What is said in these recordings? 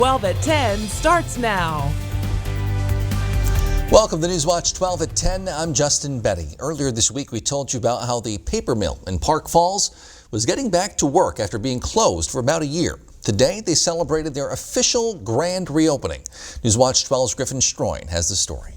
12 at 10 starts now. Welcome to Newswatch 12 at 10. I'm Justin Betty. Earlier this week, we told you about how the paper mill in Park Falls was getting back to work after being closed for about a year. Today, they celebrated their official grand reopening. Newswatch 12's Griffin Stroin has the story.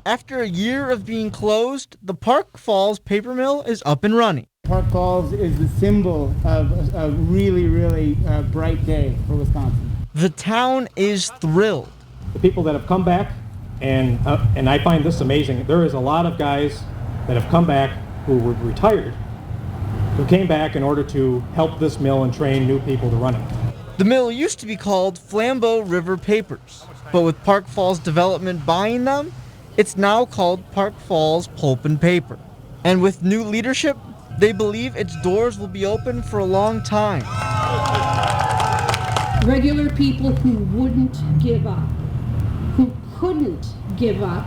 After a year of being closed, the Park Falls paper mill is up and running. Park Falls is the symbol of a really bright day for Wisconsin. The town is thrilled. The people that have come back, and I find this amazing, there is a lot of guys that have come back who were retired, who came back in order to help this mill and train new people to run it. The mill used to be called Flambeau River Papers, but with Park Falls Development buying them, it's now called Park Falls Pulp and Paper. And with new leadership, they believe its doors will be open for a long time. Regular people who wouldn't give up, who couldn't give up,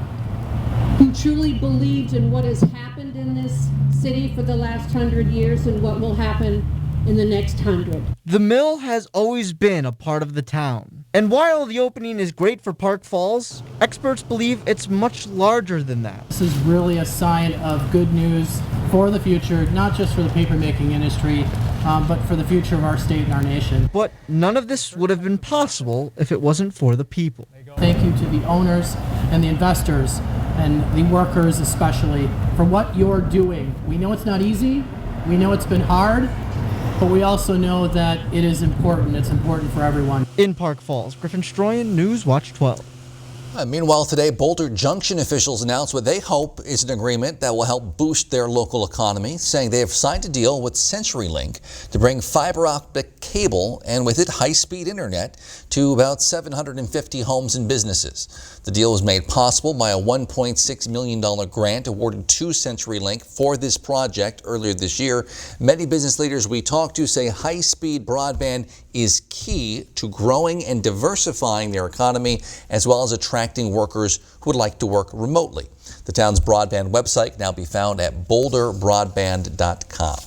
who truly believed in what has happened in this city for the last 100 years and what will happen in the next 100. The mill has always been a part of the town. And while the opening is great for Park Falls, experts believe it's much larger than that. This is really a sign of good news for the future, not just for the paper-making industry, but for the future of our state and our nation. But none of this would have been possible if it wasn't for the people. Thank you to the owners and the investors and the workers especially for what you're doing. We know it's not easy, we know it's been hard, but we also know that it is important. It's important for everyone. In Park Falls, Griffin Stroyan, Newswatch 12. Meanwhile, today, Boulder Junction officials announced what they hope is an agreement that will help boost their local economy, saying they have signed a deal with CenturyLink to bring fiber optic cable and with it high-speed internet to about 750 homes and businesses. The deal was made possible by a $1.6 million grant awarded to CenturyLink for this project earlier this year. Many business leaders we talked to say high-speed broadband is key to growing and diversifying their economy, as well as attracting workers who would like to work remotely. The town's broadband website can now be found at boulderbroadband.com.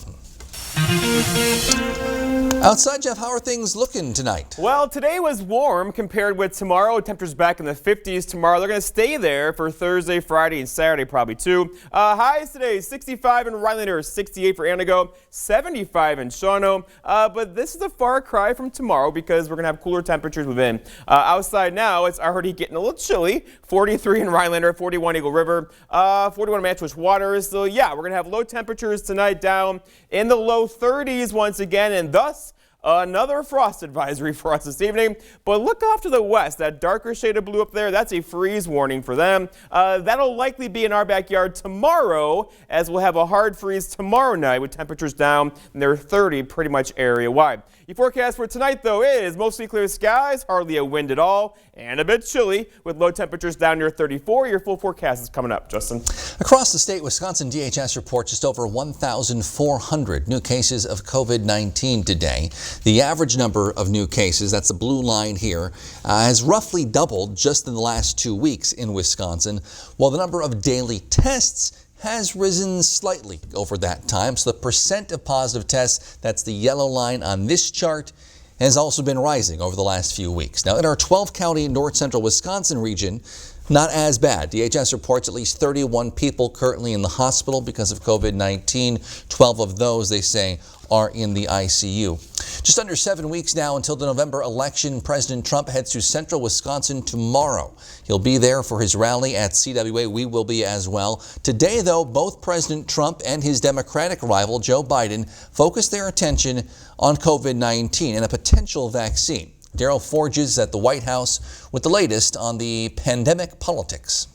Outside, Jeff, how are things looking tonight? Well, today was warm compared with tomorrow. Temperatures back in the 50s tomorrow. They're going to stay there for Thursday, Friday, and Saturday probably too. Highs today, 65 in Rhinelander, 68 for Antigo, 75 in Shawano. But this is a far cry from tomorrow because we're going to have cooler temperatures within. Outside now, it's already getting a little chilly. 43 in Rhinelander, 41 Eagle River, 41 in Manchester Waters. So yeah, we're going to have low temperatures tonight down in the low 30s once again, and thus another frost advisory for us this evening. But look off to the west, that darker shade of blue up there, that's a freeze warning for them. That'll likely be in our backyard tomorrow, as we'll have a hard freeze tomorrow night with temperatures down near 30 pretty much area-wide. Your forecast for tonight, though, is mostly clear skies, hardly a wind at all, and a bit chilly with low temperatures down near 34. Your full forecast is coming up, Justin. Across the state, Wisconsin DHS reports just over 1,400 new cases of COVID-19 today. The average number of new cases, that's the blue line here, has roughly doubled just in the last 2 weeks in Wisconsin, while the number of daily tests has risen slightly over that time. So the percent of positive tests, that's the yellow line on this chart, has also been rising over the last few weeks. Now, in our 12-county north central Wisconsin region, not as bad. DHS reports at least 31 people currently in the hospital because of COVID-19. 12 of those, they say, are in the ICU. Just under 7 weeks now until the November election. President Trump heads to central Wisconsin tomorrow. He'll be there for his rally at CWA. We will be as well. Today, though, both President Trump and his Democratic rival, Joe Biden, focused their attention on COVID-19 and a potential vaccine. Daryl Forges at the White House with the latest on the pandemic politics.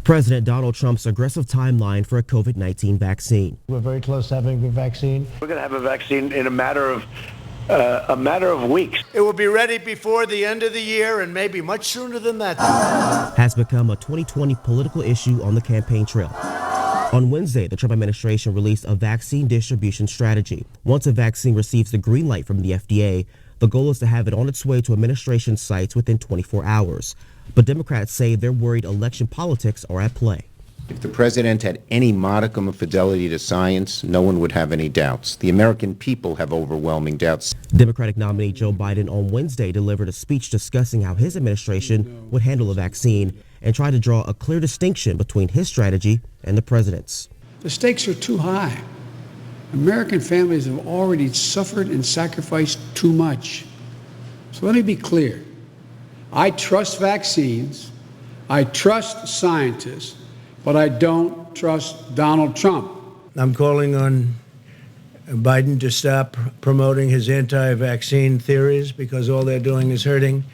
President Donald Trump's aggressive timeline for a COVID-19 vaccine. We're very close to having a vaccine. We're going to have a vaccine in a matter of weeks. It will be ready before the end of the year and maybe much sooner than that. Has become a 2020 political issue on the campaign trail. On Wednesday, the Trump administration released a vaccine distribution strategy. Once a vaccine receives the green light from the FDA, the goal is to have it on its way to administration sites within 24 hours. But Democrats say they're worried election politics are at play. If the president had any modicum of fidelity to science, no one would have any doubts. The American people have overwhelming doubts. Democratic nominee Joe Biden on Wednesday delivered a speech discussing how his administration would handle the vaccine and tried to draw a clear distinction between his strategy and the president's. The stakes are too high. American families have already suffered and sacrificed too much. So let me be clear. I trust vaccines. I trust scientists. But I don't trust Donald Trump. I'm calling on Biden to stop promoting his anti-vaccine theories because all they're doing is hurting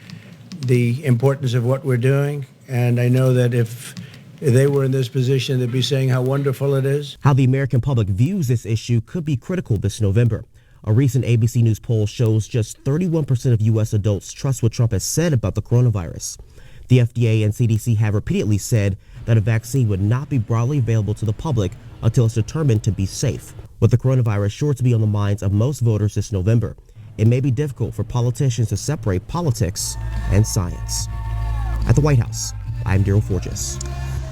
the importance of what we're doing. And I know that if they were in this position, they'd be saying how wonderful it is. How the American public views this issue could be critical this November. A recent ABC News poll shows just 31% of U.S. adults trust what Trump has said about the coronavirus. The FDA and CDC have repeatedly said that a vaccine would not be broadly available to the public until it's determined to be safe. With the coronavirus sure to be on the minds of most voters this November, it may be difficult for politicians to separate politics and science. At the White House, I'm Daryl Forges.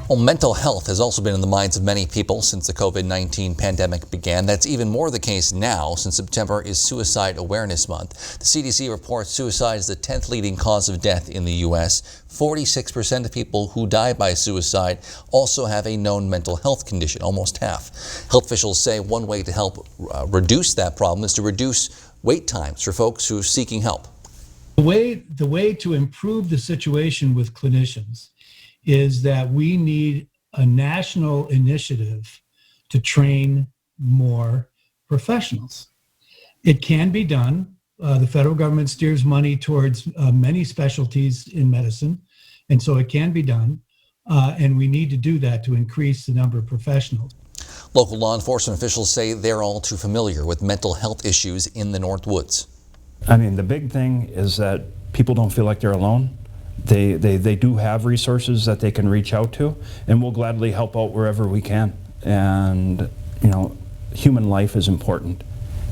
Well, mental health has also been in the minds of many people since the COVID-19 pandemic began. That's even more the case now since September is Suicide Awareness Month. The CDC reports suicide is the 10th leading cause of death in the U.S. 46% of people who die by suicide also have a known mental health condition, almost half. Health officials say one way to help reduce that problem is to reduce wait times for folks who are seeking help. The way to improve the situation with clinicians is that we need a national initiative to train more professionals. It can be done. The federal government steers money towards many specialties in medicine, and so it can be done. And we need to do that to increase the number of professionals. Local law enforcement officials say they're all too familiar with mental health issues in the North Woods. I mean, the big thing is that people don't feel like they're alone. They do have resources that they can reach out to, and we'll gladly help out wherever we can. And, you know, human life is important,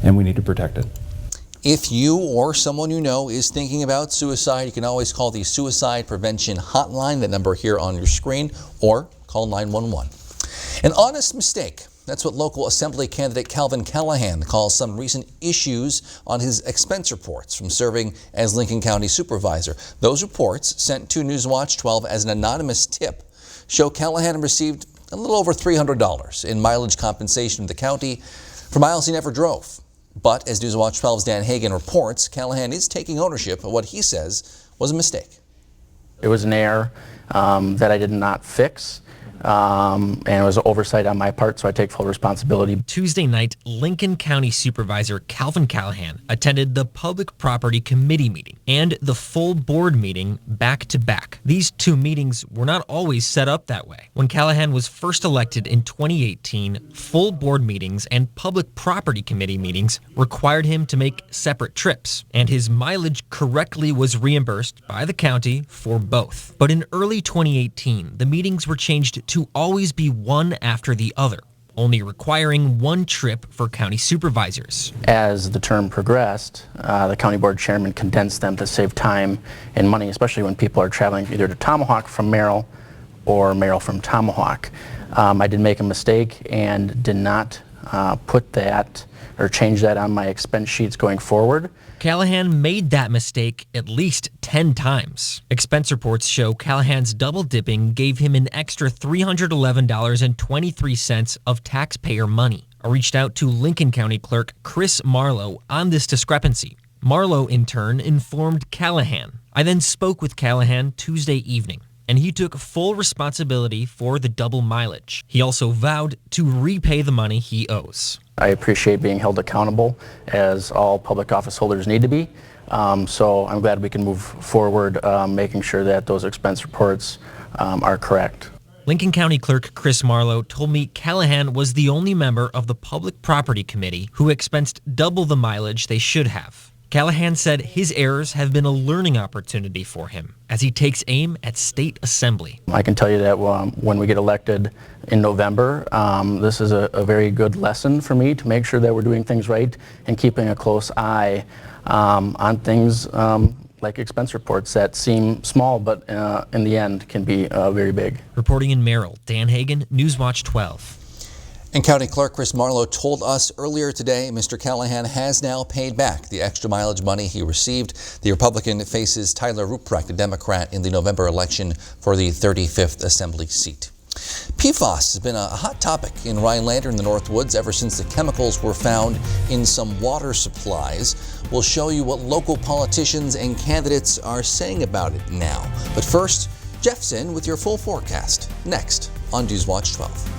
and we need to protect it. If you or someone you know is thinking about suicide, you can always call the Suicide Prevention Hotline, that number here on your screen, or call 911. An honest mistake. That's what local Assembly candidate Calvin Callahan calls some recent issues on his expense reports from serving as Lincoln County Supervisor. Those reports, sent to Newswatch 12 as an anonymous tip, show Callahan received a little over $300 in mileage compensation from the county for miles he never drove. But as Newswatch 12's Dan Hagan reports, Callahan is taking ownership of what he says was a mistake. It was an error that I did not fix. And it was oversight on my part, so I take full responsibility. Tuesday night, Lincoln County Supervisor Calvin Callahan attended the Public Property Committee meeting and the full board meeting back to back. These two meetings were not always set up that way. When Callahan was first elected in 2018, full board meetings and Public Property Committee meetings required him to make separate trips, and his mileage correctly was reimbursed by the county for both. But in early 2018, the meetings were changed to always be one after the other, only requiring one trip for county supervisors. As the term progressed, the county board chairman condensed them to save time and money, especially when people are traveling either to Tomahawk from Merrill or Merrill from Tomahawk. I did make a mistake and did not put that or change that on my expense sheets going forward. Callahan made that mistake at least 10 times. Expense reports show Callahan's double dipping gave him an extra $311.23 of taxpayer money. I reached out to Lincoln County Clerk Chris Marlowe on this discrepancy. Marlowe, in turn, informed Callahan. I then spoke with Callahan Tuesday evening, and he took full responsibility for the double mileage. He also vowed to repay the money he owes. I appreciate being held accountable, as all public office holders need to be. So I'm glad we can move forward, making sure that those expense reports are correct. Lincoln County Clerk Chris Marlowe told me Callahan was the only member of the Public Property Committee who expensed double the mileage they should have. Callahan said his errors have been a learning opportunity for him as he takes aim at state assembly. I can tell you that when we get elected in November, this is a very good lesson for me to make sure that we're doing things right and keeping a close eye on things like expense reports that seem small, but in the end can be very big. Reporting in Merrill, Dan Hagan, Newswatch 12. And County Clerk Chris Marlowe told us earlier today Mr. Callahan has now paid back the extra mileage money he received. The Republican faces Tyler Ruprecht, a Democrat, in the November election for the 35th Assembly seat. PFAS has been a hot topic in Rhinelander and the Northwoods ever since the chemicals were found in some water supplies. We'll show you what local politicians and candidates are saying about it now. But first, Jeff's in with your full forecast. Next on Newswatch 12.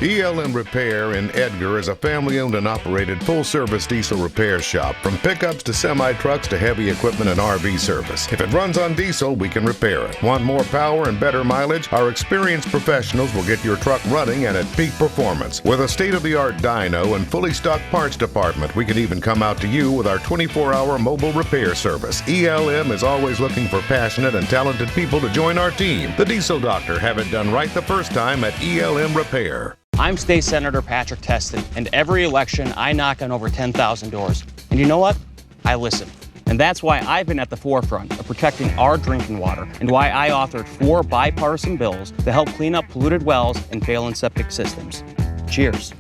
ELM Repair in Edgar is a family-owned and operated full-service diesel repair shop. From pickups to semi-trucks to heavy equipment and RV service. If it runs on diesel, we can repair it. Want more power and better mileage? Our experienced professionals will get your truck running and at peak performance. With a state-of-the-art dyno and fully stocked parts department, we can even come out to you with our 24-hour mobile repair service. ELM is always looking for passionate and talented people to join our team. The Diesel Doctor. Have it done right the first time at ELM Repair. I'm State Senator Patrick Teston, and every election I knock on over 10,000 doors. And you know what? I listen. And that's why I've been at the forefront of protecting our drinking water, and why I authored 4 bipartisan bills to help clean up polluted wells and failing septic systems. Cheers.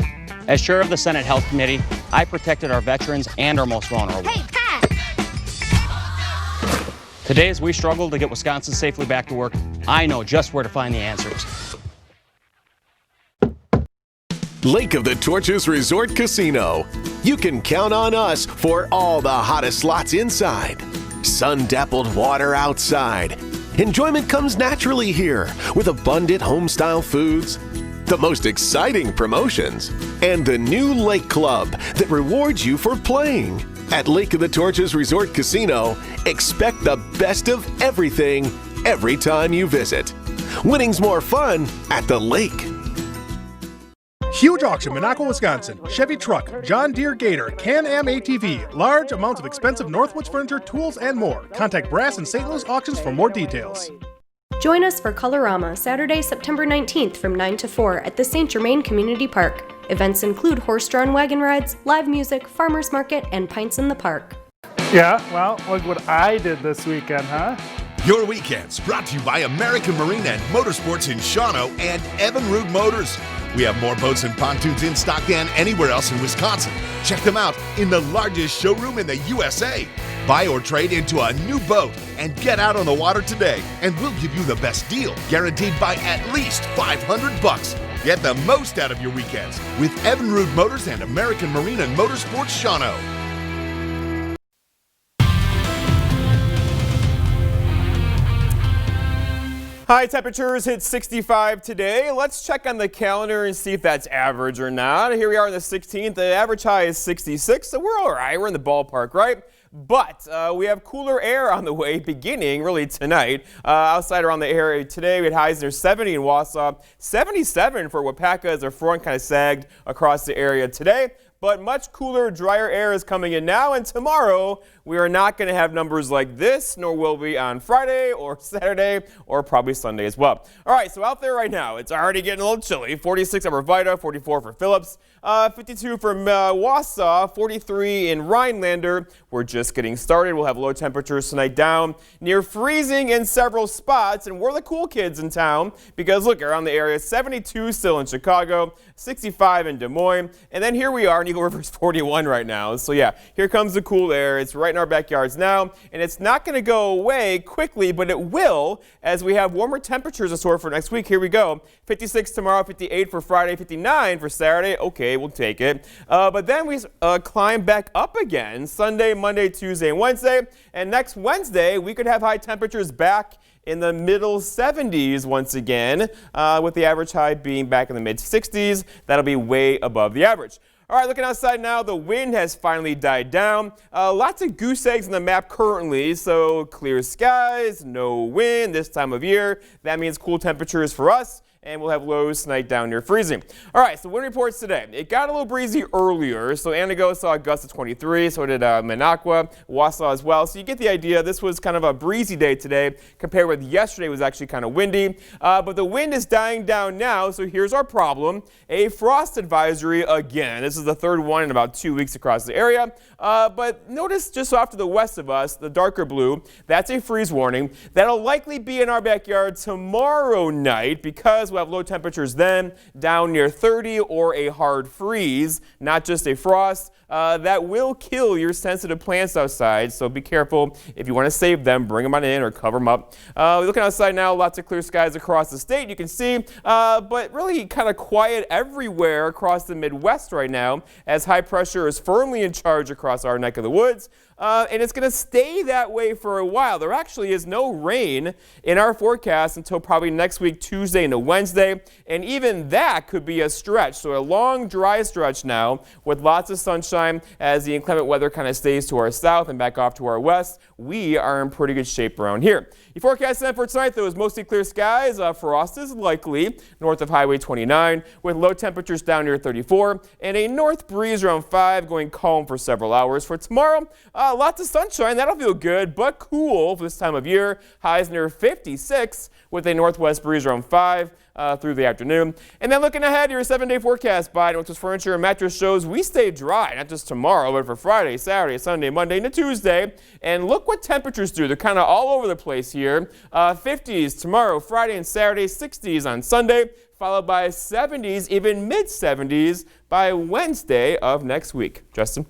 As chair of the Senate Health Committee, I protected our veterans and our most vulnerable. Hey, Pat! Today, as we struggle to get Wisconsin safely back to work, I know just where to find the answers. Lake of the Torches Resort Casino. You can count on us for all the hottest slots inside. Sun-dappled water outside. Enjoyment comes naturally here with abundant home-style foods, the most exciting promotions, and the new Lake Club that rewards you for playing. At Lake of the Torches Resort Casino, expect the best of everything every time you visit. Winning's more fun at the lake. Huge auction, Monaco, Wisconsin. Chevy truck, John Deere Gator, Can-Am ATV, large amounts of expensive Northwoods furniture, tools, and more. Contact Brass and St. Louis Auctions for more details. Join us for Colorama, Saturday, September 19th from 9 to 4 at the St. Germain Community Park. Events include horse-drawn wagon rides, live music, farmers market, and pints in the park. Yeah, well, look what I did this weekend, huh? Your weekends brought to you by American Marine and Motorsports in Shawano and Evinrude Motors. We have more boats and pontoons in stock than anywhere else in Wisconsin. Check them out in the largest showroom in the USA. Buy or trade into a new boat and get out on the water today, and we'll give you the best deal, guaranteed by at least $500. Get the most out of your weekends with Evinrude Motors and American Marine and Motorsports Shawano. High temperatures hit 65 today. Let's check on the calendar and see if that's average or not. Here we are on the 16th. The average high is 66, so we're all right. We're in the ballpark, right? But we have cooler air on the way beginning really tonight. Outside around the area today, we had highs near 70 in Wausau, 77 for Wapaka as the front kind of sagged across the area today. But much cooler, drier air is coming in now, and tomorrow we are not going to have numbers like this, nor will we on Friday or Saturday or probably Sunday as well. All right, so out there right now, it's already getting a little chilly. 46 at Arvida, 44 for Phillips, 52 for Wausau, 43 in Rhinelander. We're just getting started. We'll have low temperatures tonight down near freezing in several spots, and we're the cool kids in town because look, around the area, 72 still in Chicago, 65 in Des Moines, and then here we are in Eagle River's 41 right now. So yeah, here comes the cool air. It's right in our backyards now, and it's not going to go away quickly, but it will as we have warmer temperatures in store for next week. Here we go. 56 tomorrow, 58 for Friday, 59 for Saturday. Okay, we'll take it. But then we climb back up again Sunday, Monday, Tuesday, and Wednesday. And next Wednesday, we could have high temperatures back in the middle 70s once again, with the average high being back in the mid 60s. That'll be way above the average. All right, looking outside now, the wind has finally died down. Lots of goose eggs on the map currently, so clear skies, no wind this time of year. That means cool temperatures for us and we'll have lows tonight down near freezing. All right, so wind reports today. It got a little breezy earlier, so Antigo saw a gust of 23, so did Minocqua, Wausau as well. So you get the idea. This was kind of a breezy day today compared with yesterday. Was actually kind of windy, but the wind is dying down now, so here's our problem. A frost advisory again. This is the third one in about 2 weeks across the area, but notice just off to the west of us, the darker blue, that's a freeze warning. That'll likely be in our backyard tomorrow night because we'll have low temperatures then, down near 30 or a hard freeze, not just a frost. That will kill your sensitive plants outside, so be careful. If you want to save them, bring them on in or cover them up. Looking outside now, lots of clear skies across the state, you can see, but really kind of quiet everywhere across the Midwest right now as high pressure is firmly in charge across our neck of the woods. And it's going to stay that way for a while. There actually is no rain in our forecast until probably next week, Tuesday into Wednesday, and even that could be a stretch. So a long, dry stretch now with lots of sunshine as the inclement weather kind of stays to our south and back off to our west. We are in pretty good shape around here. Your forecast then for tonight, though, is mostly clear skies. Frost is likely north of Highway 29 with low temperatures down near 34 and a north breeze around 5 going calm for several hours. For tomorrow, lots of sunshine. That'll feel good, but cool for this time of year. Highs near 56 with a northwest breeze around 5 through the afternoon. And then looking ahead, your 7-day forecast by Northwest Furniture and Mattress shows we stay dry, not just tomorrow, but for Friday, Saturday, Sunday, Monday, into Tuesday. And look what temperatures do. They're kind of all over the place here. 50s tomorrow, Friday and Saturday, 60s on Sunday, followed by 70s, even mid-70s by Wednesday of next week. Justin?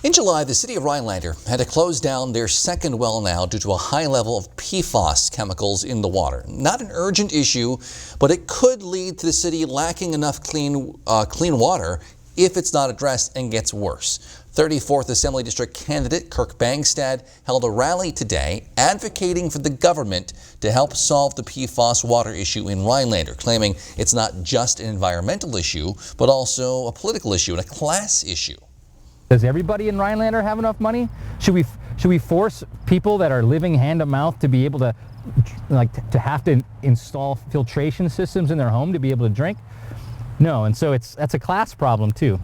In July, the city of Rhinelander had to close down their second well now due to a high level of PFAS chemicals in the water. Not an urgent issue, but it could lead to the city lacking enough clean water if it's not addressed and gets worse. 34th Assembly District candidate Kirk Bangstad held a rally today advocating for the government to help solve the PFAS water issue in Rhinelander, claiming it's not just an environmental issue, but also a political issue and a class issue. Does everybody in Rhinelander have enough money? Should we force people that are living hand to mouth to be able to to have to install filtration systems in their home to be able to drink? No, and so that's a class problem too.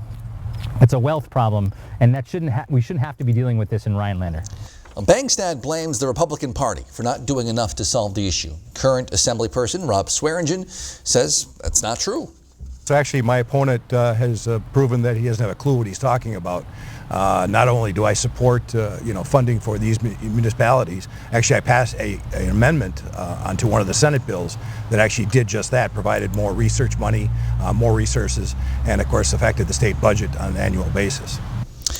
It's a wealth problem, and that we shouldn't have to be dealing with this in Rhinelander. Bangstad blames the Republican Party for not doing enough to solve the issue. Current Assemblyperson Rob Swearingen says that's not true. So actually, my opponent has proven that he doesn't have a clue what he's talking about. Not only do I support funding for these municipalities, actually I passed an amendment onto one of the Senate bills that actually did just that, provided more research money, more resources, and of course affected the state budget on an annual basis.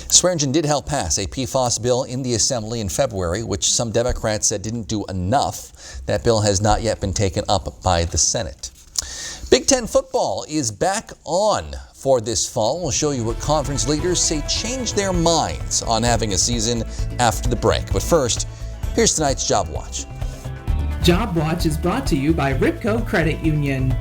Swearingen did help pass a PFAS bill in the Assembly in February, which some Democrats said didn't do enough. That bill has not yet been taken up by the Senate. Big Ten football is back on for this fall. We'll show you what conference leaders say changed their minds on having a season after the break. But first, here's tonight's Job Watch. Job Watch is brought to you by Ripco Credit Union.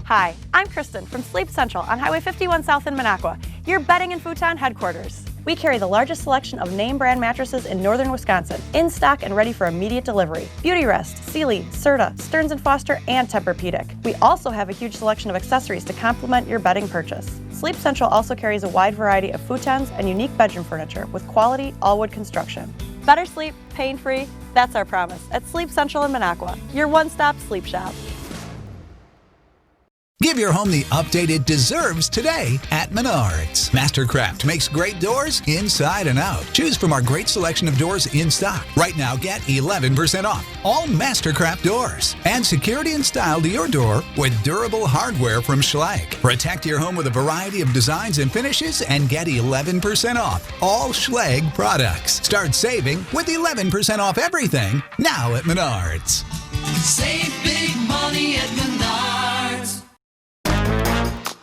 Hi, I'm Kristen from Sleep Central on Highway 51 South in Minocqua, your bedding and futon headquarters. We carry the largest selection of name brand mattresses in northern Wisconsin, in stock and ready for immediate delivery. Beautyrest, Sealy, Serta, Stearns & Foster, and Tempur-Pedic. We also have a huge selection of accessories to complement your bedding purchase. Sleep Central also carries a wide variety of futons and unique bedroom furniture with quality all-wood construction. Better sleep, pain-free, that's our promise at Sleep Central in Minocqua, your one-stop sleep shop. Give your home the update it deserves today at Menards. Mastercraft makes great doors inside and out. Choose from our great selection of doors in stock. Right now, get 11% off all Mastercraft doors. Add security and style to your door with durable hardware from Schlage. Protect your home with a variety of designs and finishes and get 11% off all Schlage products. Start saving with 11% off everything now at Menards. Save big money at Menards.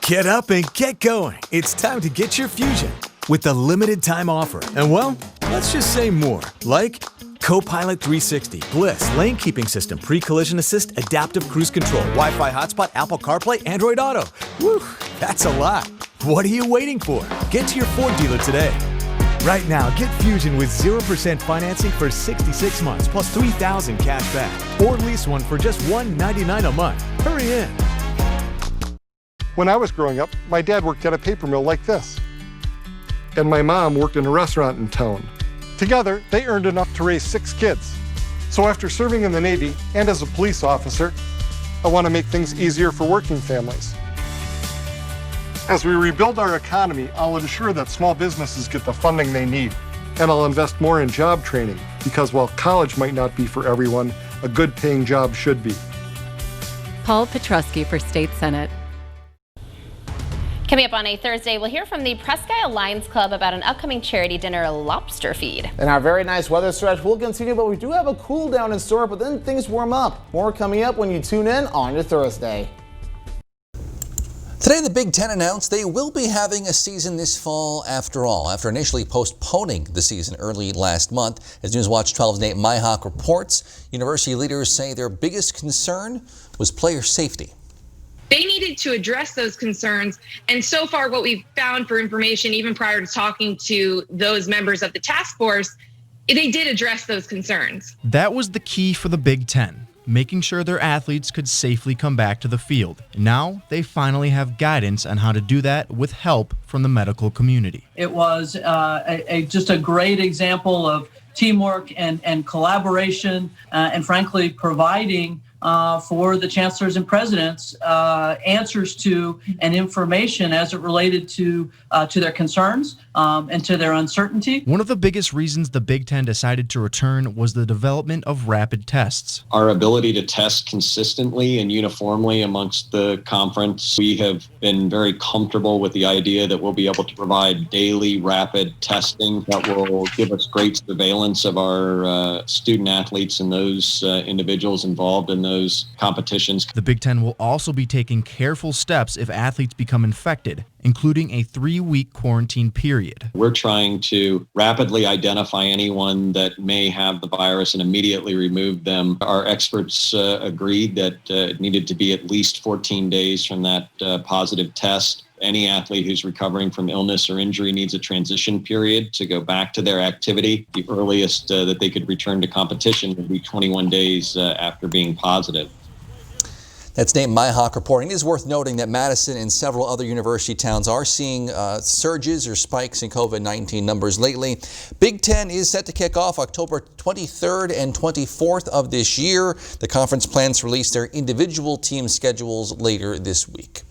Get up and get going. It's time to get your Fusion with a limited time offer. And well, let's just say more. Like Copilot 360, Bliss, lane keeping system, pre-collision assist, adaptive cruise control, Wi-Fi hotspot, Apple CarPlay, Android Auto. Whew, that's a lot. What are you waiting for? Get to your Ford dealer today. Right now, get Fusion with 0% financing for 66 months plus $3,000 cash back. Or lease one for just $199 a month. Hurry in. When I was growing up, my dad worked at a paper mill like this. And my mom worked in a restaurant in town. Together, they earned enough to raise 6 kids. So after serving in the Navy and as a police officer, I want to make things easier for working families. As we rebuild our economy, I'll ensure that small businesses get the funding they need. And I'll invest more in job training, because while college might not be for everyone, a good paying job should be. Paul Petrusky for State Senate. Coming up on a Thursday, we'll hear from the Presque Isle Lions Club about an upcoming charity dinner lobster feed. And our very nice weather stretch will continue, but we do have a cool down in store, but then things warm up. More coming up when you tune in on your Thursday. Today, the Big Ten announced they will be having a season this fall after all, after initially postponing the season early last month. As Newswatch 12's Nate Myhock reports, university leaders say their biggest concern was player safety. They needed to address those concerns, and so far what we've found for information, even prior to talking to those members of the task force, they did address those concerns. That was the key for the Big Ten, making sure their athletes could safely come back to the field. Now they finally have guidance on how to do that with help from the medical community. It was just a great example of teamwork and collaboration, and frankly providing for the chancellors and presidents answers to and information as it related to their concerns and to their uncertainty. One of the biggest reasons the Big Ten decided to return was the development of rapid tests. Our ability to test consistently and uniformly amongst the conference, we have been very comfortable with the idea that we'll be able to provide daily rapid testing that will give us great surveillance of our student athletes and those individuals involved in those competitions. The Big Ten will also be taking careful steps if athletes become infected, including a 3-week quarantine period. We're trying to rapidly identify anyone that may have the virus and immediately remove them. Our experts agreed that it needed to be at least 14 days from that positive test. Any athlete who's recovering from illness or injury needs a transition period to go back to their activity. The earliest that they could return to competition would be 21 days after being positive. That's Nate Myhock reporting. It is worth noting that Madison and several other university towns are seeing surges or spikes in COVID-19 numbers lately. Big Ten is set to kick off October 23rd and 24th of this year. The conference plans to release their individual team schedules later this week.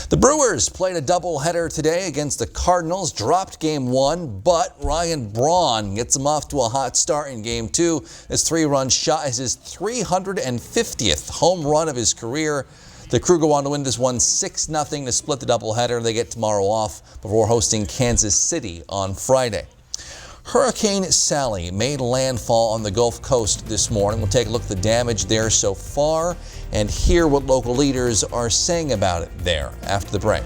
The Brewers played a doubleheader today against the Cardinals, dropped Game 1, but Ryan Braun gets them off to a hot start in Game 2. This 3-run shot is his 350th home run of his career. The Crew go on to win this one 6-0 to split the doubleheader. They get tomorrow off before hosting Kansas City on Friday. Hurricane Sally made landfall on the Gulf Coast this morning. We'll take a look at the damage there so far and hear what local leaders are saying about it there after the break.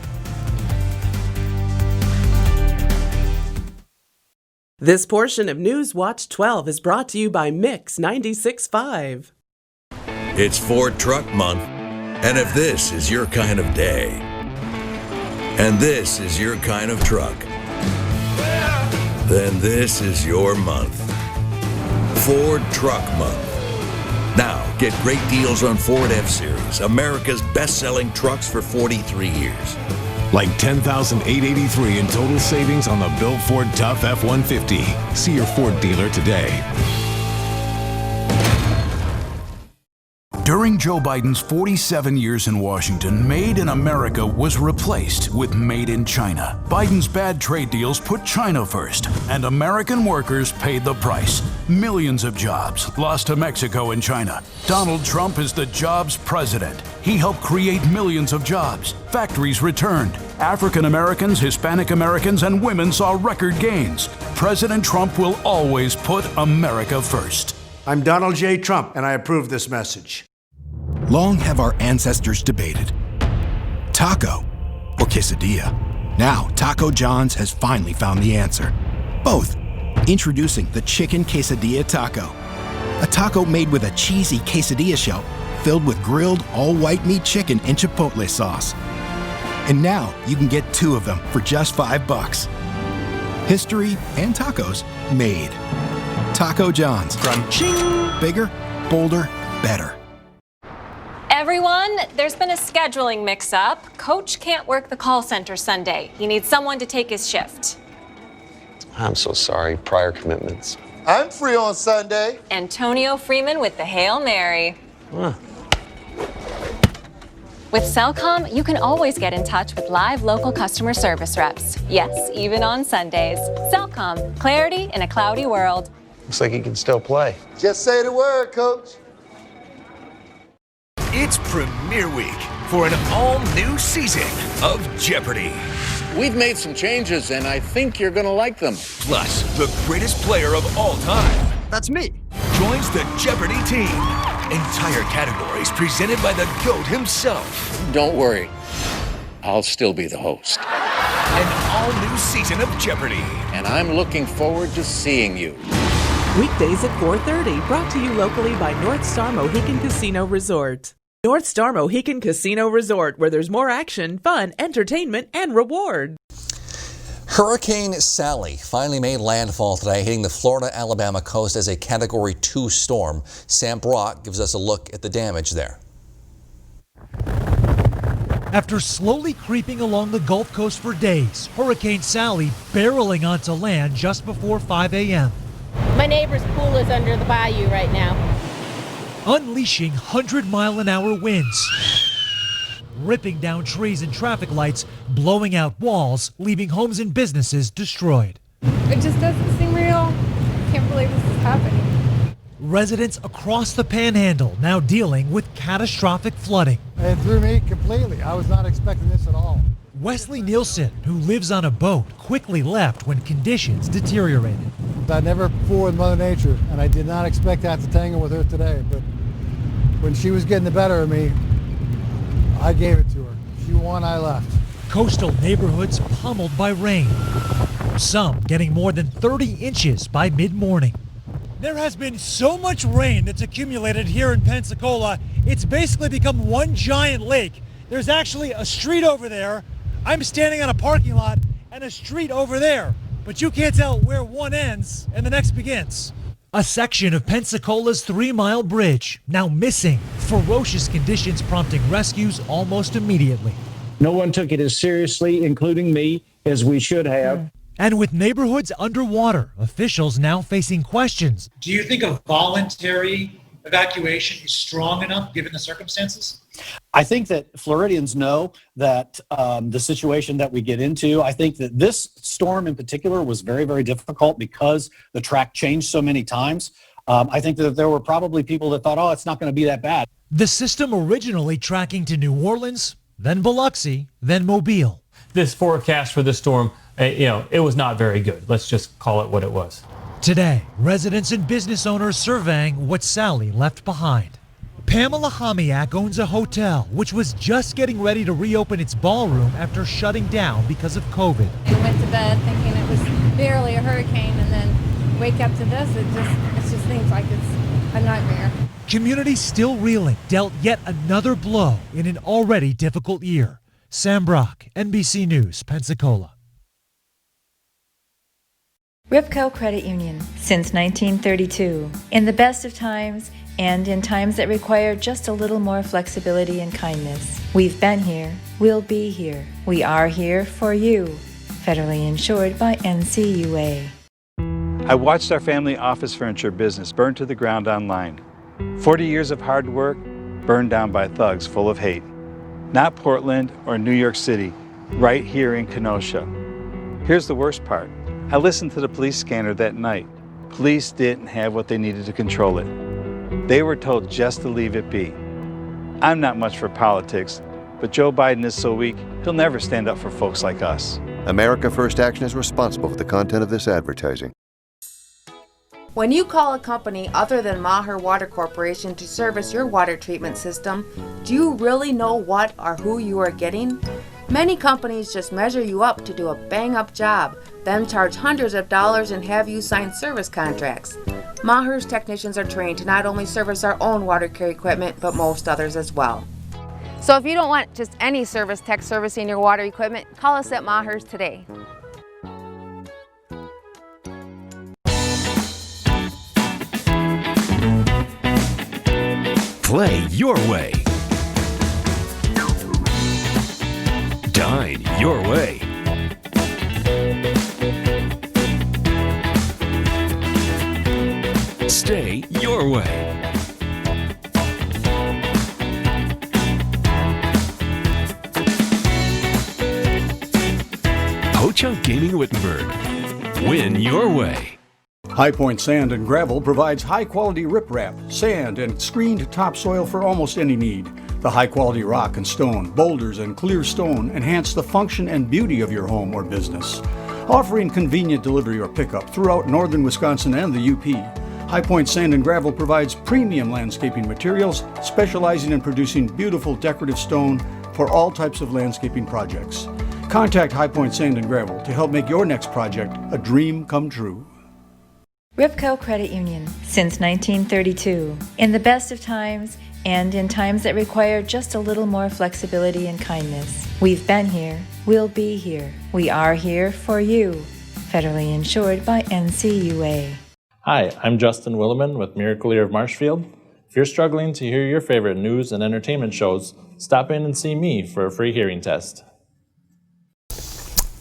This portion of News Watch 12 is brought to you by Mix 96.5. It's Ford Truck Month, and if this is your kind of day, and this is your kind of truck, then this is your month. Ford Truck Month. Now, get great deals on Ford F-Series, America's best-selling trucks for 43 years. Like $10,883 in total savings on the Built Ford Tough F-150. See your Ford dealer today. During Joe Biden's 47 years in Washington, Made in America was replaced with Made in China. Biden's bad trade deals put China first, and American workers paid the price. Millions of jobs lost to Mexico and China. Donald Trump is the jobs president. He helped create millions of jobs. Factories returned. African Americans, Hispanic Americans, and women saw record gains. President Trump will always put America first. I'm Donald J. Trump, and I approve this message. Long have our ancestors debated taco or quesadilla? Now, Taco John's has finally found the answer. Both. Introducing the Chicken Quesadilla Taco. A taco made with a cheesy quesadilla shell filled with grilled all-white meat chicken and chipotle sauce. And now you can get 2 of them for just $5. History and tacos made. Taco John's. Crunching. Bigger, bolder, better. Everyone, there's been a scheduling mix-up. Coach can't work the call center Sunday. He needs someone to take his shift. I'm so sorry. Prior commitments. I'm free on Sunday. Antonio Freeman with the Hail Mary. Huh. With Cellcom, you can always get in touch with live local customer service reps. Yes, even on Sundays. Cellcom, clarity in a cloudy world. Looks like he can still play. Just say the word, Coach. It's premiere week for an all-new season of Jeopardy! We've made some changes, and I think you're gonna like them. Plus, the greatest player of all time. That's me. Joins the Jeopardy team. Entire categories presented by the GOAT himself. Don't worry, I'll still be the host. An all-new season of Jeopardy! And I'm looking forward to seeing you. Weekdays at 4:30, brought to you locally by North Star Mohican Casino Resort. North Star Mohican Casino Resort, where there's more action, fun, entertainment, and reward. Hurricane Sally finally made landfall today, hitting the Florida-Alabama coast as a Category 2 storm. Sam Brock gives us a look at the damage there. After slowly creeping along the Gulf Coast for days, Hurricane Sally barreling onto land just before 5 a.m. My neighbor's pool is under the bayou right now. Unleashing 100-mile-an-hour winds, ripping down trees and traffic lights, blowing out walls, leaving homes and businesses destroyed. It just doesn't seem real. Can't believe this is happening. Residents across the Panhandle now dealing with catastrophic flooding. It threw me completely. I was not expecting this at all. Wesley Nielsen, who lives on a boat, quickly left when conditions deteriorated. I never fool with Mother Nature, and I did not expect to have to tangle with her today. But when she was getting the better of me, I gave it to her. She won, I left. Coastal neighborhoods pummeled by rain, some getting more than 30 inches by mid-morning. There has been so much rain that's accumulated here in Pensacola, it's basically become one giant lake. There's actually a street over there. I'm standing on a parking lot and a street over there, but you can't tell where one ends and the next begins. A section of Pensacola's 3-mile bridge now missing, ferocious conditions prompting rescues almost immediately. No one took it as seriously, including me, as we should have. And with neighborhoods underwater, officials now facing questions. Do you think a voluntary evacuation is strong enough given the circumstances? I think that Floridians know that the situation that we get into, I think that this storm in particular was very, very difficult because the track changed so many times. I think that there were probably people that thought, oh, it's not going to be that bad. The system originally tracking to New Orleans, then Biloxi, then Mobile. This forecast for this storm, it was not very good. Let's just call it what it was. Today, residents and business owners surveying what Sally left behind. Pamela Homiak owns a hotel, which was just getting ready to reopen its ballroom after shutting down because of COVID. I went to bed thinking it was barely a hurricane, and then wake up to this, it just seems like it's a nightmare. Communities still reeling, dealt yet another blow in an already difficult year. Sam Brock, NBC News, Pensacola. Ripco Credit Union, since 1932. In the best of times and in times that require just a little more flexibility and kindness. We've been here, we'll be here. We are here for you. Federally insured by NCUA. I watched our family office furniture business burn to the ground online. 40 years of hard work burned down by thugs full of hate. Not Portland or New York City, right here in Kenosha. Here's the worst part. I listened to the police scanner that night. Police didn't have what they needed to control it. They were told just to leave it be. I'm not much for politics, but Joe Biden is so weak, he'll never stand up for folks like us. America First Action is responsible for the content of this advertising. When you call a company other than Maher Water Corporation to service your water treatment system, do you really know what or who you are getting? Many companies just measure you up to do a bang-up job, then charge hundreds of dollars and have you sign service contracts. Maher's technicians are trained to not only service our own water care equipment, but most others as well. So if you don't want just any service tech servicing your water equipment, call us at Maher's today. Play your way. Dine your way. Stay your way. Ho-Chunk Gaming Wittenberg. Win your way. High Point Sand and Gravel provides high-quality riprap, sand, and screened topsoil for almost any need. The high-quality rock and stone, boulders, and clear stone enhance the function and beauty of your home or business. Offering convenient delivery or pickup throughout northern Wisconsin and the UP, High Point Sand and Gravel provides premium landscaping materials, specializing in producing beautiful decorative stone for all types of landscaping projects. Contact High Point Sand and Gravel to help make your next project a dream come true. Ripco Credit Union, since 1932. In the best of times and in times that require just a little more flexibility and kindness. We've been here, we'll be here. We are here for you. Federally insured by NCUA. Hi, I'm Justin Williman with Miracle Ear of Marshfield. If you're struggling to hear your favorite news and entertainment shows, stop in and see me for a free hearing test.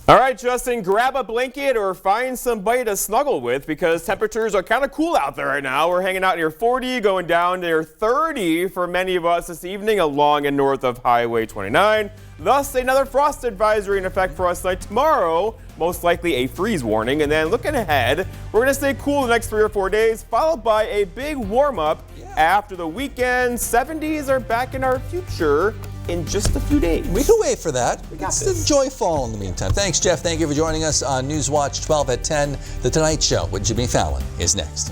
All right, Justin, grab a blanket or find somebody to snuggle with because temperatures are kind of cool out there right now. We're hanging out near 40, going down near 30 for many of us this evening along and north of Highway 29. Thus, another frost advisory in effect for us tonight. Tomorrow, most likely a freeze warning. And then looking ahead, we're going to stay cool the next 3 or 4 days, followed by a big warm-up after the weekend. 70s are back in our future in just a few days. We can wait for that. Let's enjoy fall in the meantime. Thanks, Jeff. Thank you for joining us on Newswatch 12 at 10. The Tonight Show with Jimmy Fallon is next.